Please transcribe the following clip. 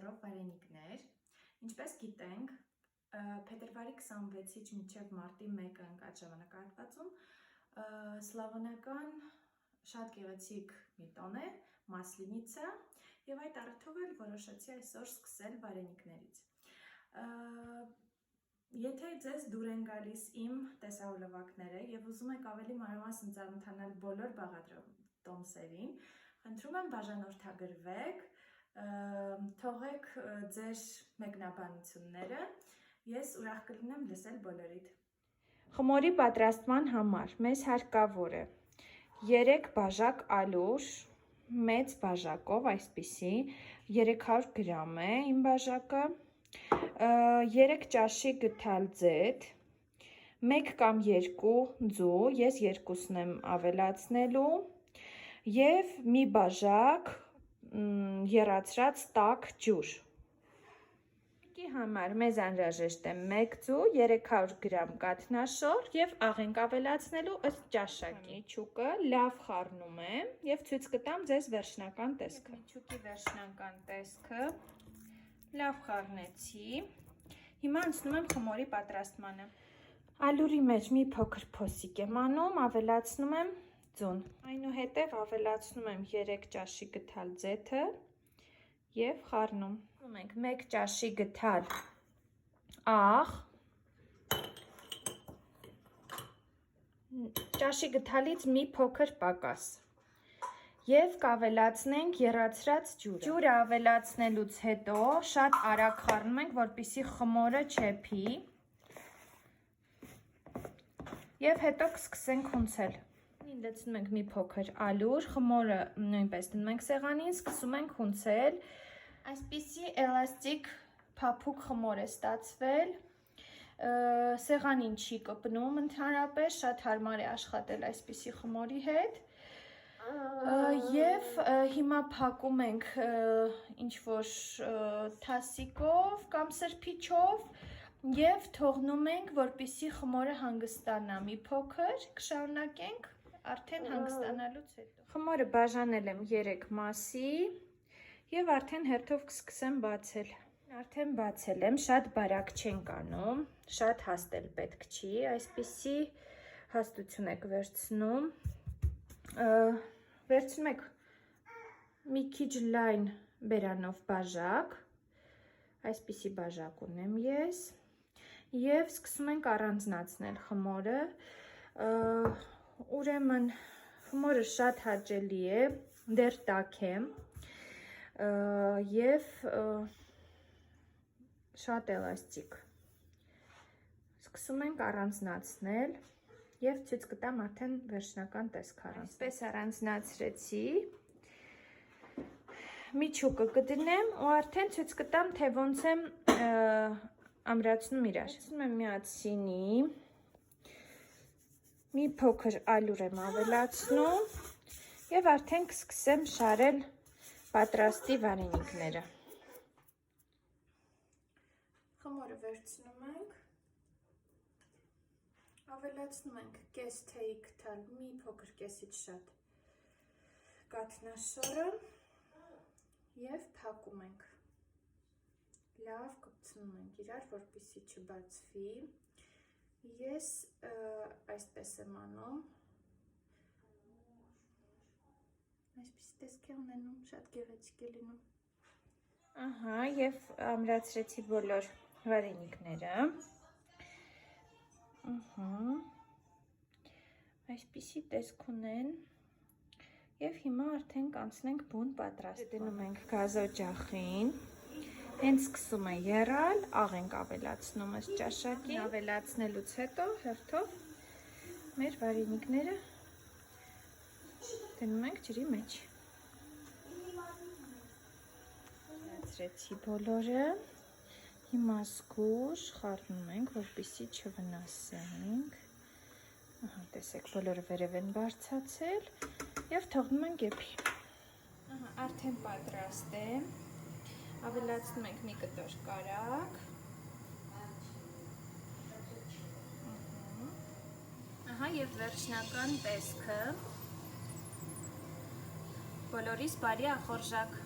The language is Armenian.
ցորով վարենիքներ։ Ինչպես գիտենք, փետրվարի 26-ից մինչև մարտի 1-ը ընկած ժամանակահատվածում սլավոնական շատ գեղեցիկ մի տոն է, Մասլինիցա, եւ այդ առիթով էլ որոշեցի այսօր սկսել վարենիքներից։ Եթե ձեզ դուր են գալիս իմ տեսահոլովակները եւ ուզում եք ավելի մանրամասն ծանոթանալ բոլոր բաղադրատոմսերին, խնդրում եմ բաժանորդագրվեք, թողեք ձեր մեկնաբանությունները, ես ուրախ կլինեմ լսել բոլորիդ։ Խմորի պատրաստման համար մեզ հարկավոր է 3 բաժակ ալուր, մեծ բաժակով, այսպիսի 300 գրամ է իմ բաժակը, 3 ճաշի գթալ ձեթ, 1 կամ 2 ձու, ես երկուսն եմ ավելացնելու, և մի բաժակ եռացրած տաք ջուր։ Համար մեզ անհրաժեշտ է 1 ձու, 300 գրամ կաթնաշոր և աղենք ավելացնելու ըստ ճաշակի։ Միչուկը լավ խառնում եմ և ցույց կտամ ձեզ վերջնական տեսքը։ Միչուկի վերջնական տեսքը լավ խառնեցի։ Հիմա անցնում եմ խմորի պատրաստմանը։ Ալուրի մեջ մի փոքր փոսիկ եմ անում, ավելացնում եմ ձուն։ Այնուհետև ավելացնում եմ 3 ճաշի գթալ ձեթը և խառնում։ Ենք 1 ճաշի գթալ աղ, ճաշի գթալից մի փոքր պակաս և կավելացնենք եռացրած ջուրը։ Ջուրը ավելացնելուց հետո շատ արագ խառնում ենք, որպեսզի խմորը չեփի և հետո կսկսենք հունցել։ Լցնում ենք մի փոքր ալյուր, խմորը նույնպես դնում ենք սեղանին, սկսում ենք հունցել։ Այսպիսի էլաստիկ փափուկ խմոր է ստացվել, սեղանին չի կպնում ընդհանրապես, շատ հարմար է աշխատել այսպիսի խմորի հետ և հիմա փակում ենք ինչ-որ թասիկով կամ սրբիչով և թողնում ենք, որպեսզի խմորը հանգստանա մի փոքր, կշարունակենք արդեն հանգստանալուց հետո։ Խմորը բաժանել եմ 3 մասի և արդեն հերթով կսկսեմ բացել։ Արդեն բացել եմ, շատ բարակ չենք անում, շատ հաստ էլ պետք չի, այսպիսի հաստություն եք վերցնում, վերցնում եք մի քիչ լայն բերանով բաժակ, այսպիսի բաժակ ունեմ ես, և սկսում ենք առանձնացնել խմորը, ուրեմն խմորը շատ հաճելի է, դեռ տաք է և շատ էլաստիկ։ Սկսում ենք առանձնացնել և ցույց կտամ արդեն վերջնական տեսք առանց։ Այսպես առանձնացրեցի, միչուկը կդնեմ ու արդեն ցույց կտամ, թե ոնց եմ ամրացնում իրար։ Ցնում եմ միացինի, մի փոքր ալյուր եմ ավելացնում և արդեն կսկսեմ շարել պատրաստի վարենիքները։ Խմորը վերցնում ենք, ավելացնում ենք կես թեյի գթալ, մի փոքր կեսից շատ կաթնաշորը և փակում ենք։ Լավ կպցնում ենք իրար, որպեսզի չբացվի։ Ես այսպես եմ անում, այսպիսի տեսք է ունենում, շատ գեղեցիկ է լինում։ Ահա, և ամրացրեցի բոլոր վարենիքները։ Այսպիսի տեսք ունեն և հիմա արդեն կանցնենք բուն պատրաստման։ Դնում ենք գազօջախին, հենց սկսում է եռալ, աղ ենք ավելացնում ըստ ճաշակի, ավելացնելուց հետո հերթով մեր վարենիքները դնում ենք ջրի մեջ։ Ավելացրեցի բոլորը, հիմա զգուշ խառնում ենք, որպեսզի չվնասենք։ Ահա, տեսեք, բոլորը վերև են բարձրացել և թողնում ենք եփի։ Արդեն պատրաստ է, ավելացնում ենք մի կտոր կարագ, ահա և վերջնական տեսքը, բոլորիս բարի ախորժակ։